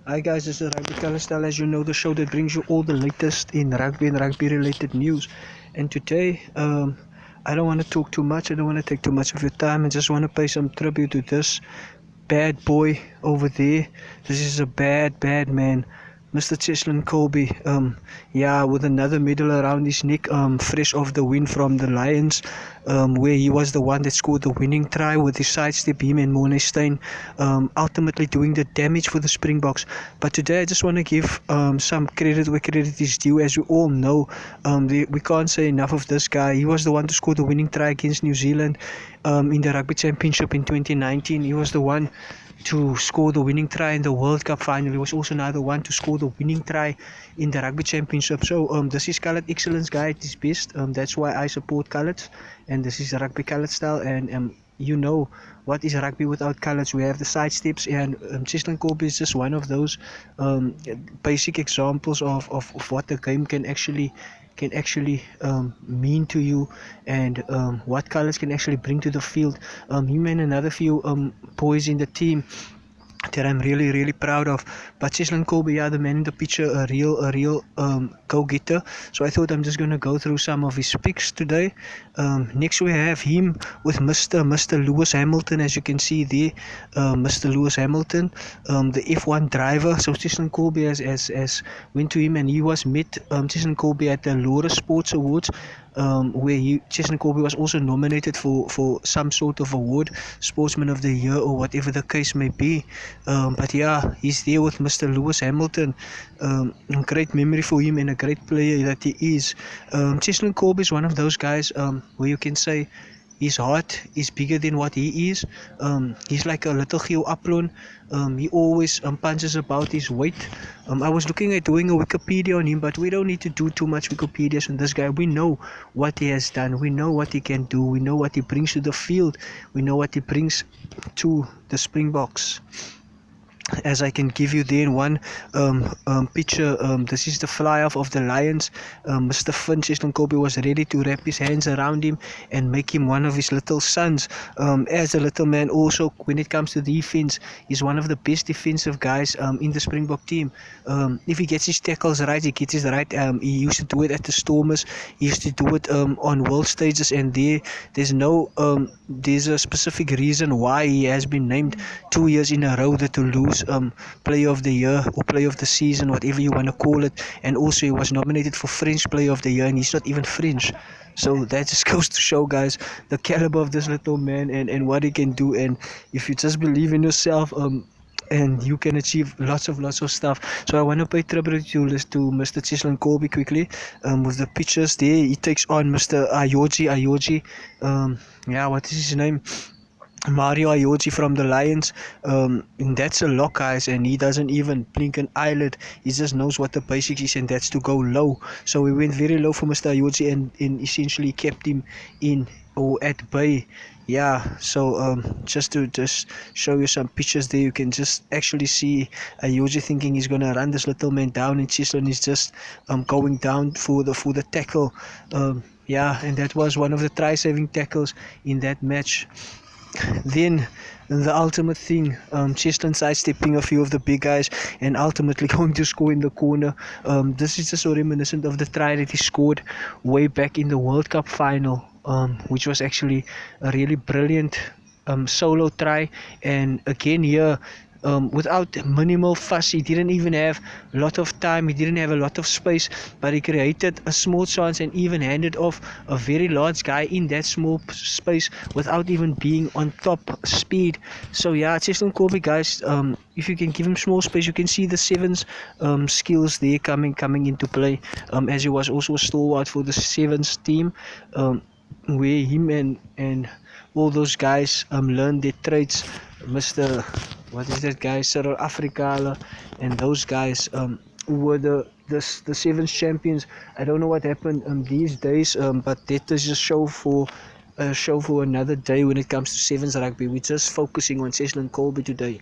Hi guys, this is Rugby Color Style, as you know, the show that brings you all the latest in rugby and rugby related news. And today, I don't want to talk too much, I don't want to take too much of your time, I just want to pay some tribute to this bad boy over there. This is a bad man, Mr. Cheslin Kolbe. Yeah, with another medal around his neck, fresh off the win from the Lions, where he was the one that scored the winning try with his sidestep, him and Monestein, ultimately doing the damage for the Springboks. But today I just want to give some credit where credit is due. As we all know, we can't say enough of this guy. He was the one to score the winning try against New Zealand in the Rugby Championship in 2019. He was the one to score the winning try in the World Cup final. He was also now the one to score the winning try in the Rugby Championship. So this is coloured excellence, guy, at his best. That's why I support colours, and this is rugby coloured style. And you know what is rugby without colours? We have the side steps, and Cheslin Kolbe is just one of those basic examples of what the game can actually mean to you, and what colors can actually bring to the field. Him and another few boys in the team that I'm really proud of. But Cheslin Kolbe, yeah, the man in the picture, a real go-getter. So I thought I'm just gonna go through some of his picks today. Next we have him with Mr. Lewis Hamilton, as you can see there, Mr. Lewis Hamilton, the F1 driver. So Cheslin Kolbe has went to him, and he was met Cheslin Kolbe at the Laura Sports Awards, where Cheslin Kolbe was also nominated for some sort of award, Sportsman of the Year or whatever the case may be. But yeah, he's there with Mr. Lewis Hamilton. Great memory for him and a great player that he is. Cheslin Kolbe is one of those guys where you can say his heart is bigger than what he is. He's like a little Geo Aplon. He always punches about his weight. I was looking at doing a Wikipedia on him, but we don't need to do too much Wikipedias on this guy. We know what he has done. We know what he can do. We know what he brings to the field. We know what he brings to the Springboks. As I can give you there in one picture, this is the fly-off of the Lions. Mr. Finn Cheslin Kolbe was ready to wrap his hands around him and make him one of his little sons. As a little man also, when it comes to defense, he's one of the best defensive guys in the Springbok team. If he gets his tackles right, he gets it right. He used to do it at the Stormers. He used to do it on world stages, and there's a specific reason why he has been named 2 years in a row the Toulouse Player of the Year or Player of the Season, whatever you want to call it. And also he was nominated for French Player of the Year, and he's not even French. So that just goes to show, guys, the caliber of this little man, and what he can do. And if you just believe in yourself, and you can achieve lots of stuff. So I want to pay tribute to Mr. Cheslin Kolbe quickly, with the pictures there. He takes on Mr. Ayoji. Yeah, what is his name? Mario Ayoji from the Lions. And that's a lock, guys, and he doesn't even blink an eyelid. He just knows what the basics is, and that's to go low. So we went very low for Mr. Ayoji, and essentially kept him in or at bay. Yeah, so just to show you some pictures there, you can just actually see Ayoji thinking he's gonna run this little man down, and Cheslin is just going down for the tackle. Yeah, and that was one of the try-saving tackles in that match. Then the ultimate thing, Cheslin sidestepping a few of the big guys and ultimately going to score in the corner. This is just so reminiscent of the try that he scored way back in the World Cup final, which was actually a really brilliant solo try. And again here, without minimal fuss, he didn't even have a lot of time, he didn't have a lot of space, but he created a small chance and even handed off a very large guy in that small space without even being on top speed. So yeah, Cheslin Kolbe, guys, if you can give him small space, you can see the sevens skills there coming into play, as he was also a stalwart for the sevens team, where him and all those guys learned their traits. Mr. What is that guy? Cyril Afrikala, and those guys who were the sevens champions. I don't know what happened these days, but that is a show for another day when it comes to sevens rugby. We're just focusing on Cheslin Kolbe today.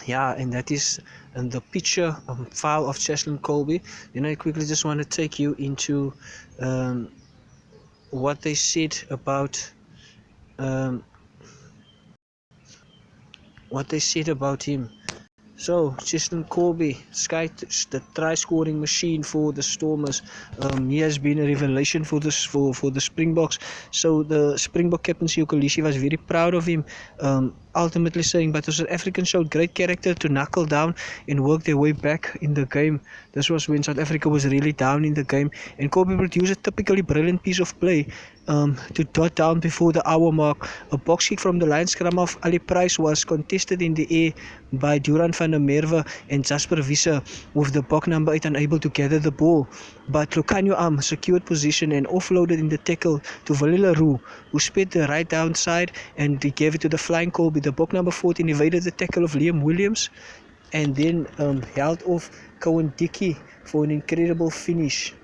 Yeah, and that is the picture file of Cheslin Kolbe. Then I quickly just want to take you into what they said about him. So, Cheslin Kolbe, the try-scoring machine for the Stormers. He has been a revelation for the Springboks. So the Springbok captain Siya Kolisi was very proud of him. Ultimately saying, but the South Africans showed great character to knuckle down and work their way back in the game. This was when South Africa was really down in the game, and Kolbe produced a typically brilliant piece of play to dot down before the hour mark. A box kick from the line scrum of Ali Price was contested in the air by Duran van der Merwe and Jasper Wiese, with the box number 8 unable to gather the ball. But Lucanio Am secured position and offloaded in the tackle to Valilaru, who sped the right down side and he gave it to the flying Kolbe. The box number 14 evaded the tackle of Liam Williams and then held off Cohen Dickey for an incredible finish.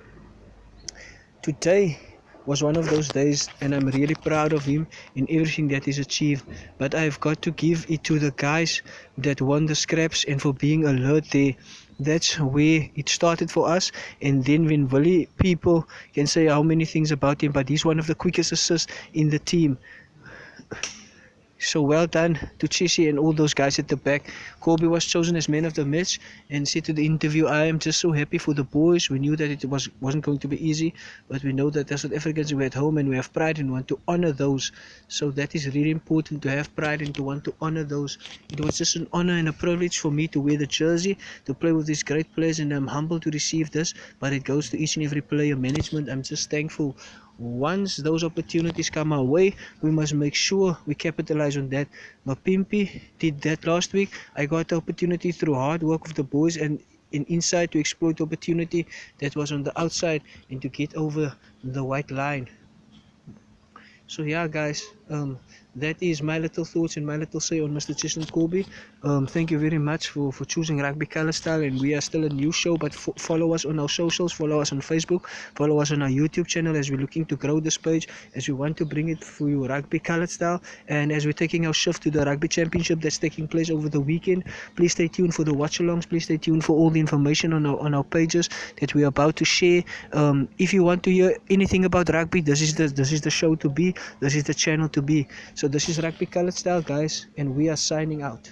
Today was one of those days, and I'm really proud of him in everything that he's achieved. But I've got to give it to the guys that won the scraps and for being alert there. That's where it started for us. And then when Willie, people can say how many things about him, but he's one of the quickest assists in the team. So well done to Chisi and all those guys at the back. Kolbe was chosen as man of the match and said to the interview, I am just so happy for the boys. We knew that it wasn't going to be easy, but we know that as South Africans we're at home and we have pride and want to honor those. So that is really important, to have pride and to want to honor those. It was just an honor and a privilege for me to wear the jersey, to play with these great players, and I'm humbled to receive this, but it goes to each and every player, management. I'm just thankful. Once those opportunities come our way, we must make sure we capitalize on that. Mapimpi did that last week. I got the opportunity through hard work of the boys and inside to exploit the opportunity that was on the outside and to get over the white line. So yeah, guys, that is my little thoughts and my little say on Mr. Cheslin Kolbe. Thank you very much for choosing Rugby Colour Style, and we are still a new show, but follow us on our socials, follow us on Facebook, follow us on our YouTube channel as we're looking to grow this page, as we want to bring it for you Rugby Colour Style, and as we're taking our shift to the Rugby Championship that's taking place over the weekend. Please stay tuned for the watch-alongs, please stay tuned for all the information on our pages that we're about to share. If you want to hear anything about rugby, this is the show to be, this is the channel to be. So this is Rugby Colored Style, guys, and we are signing out.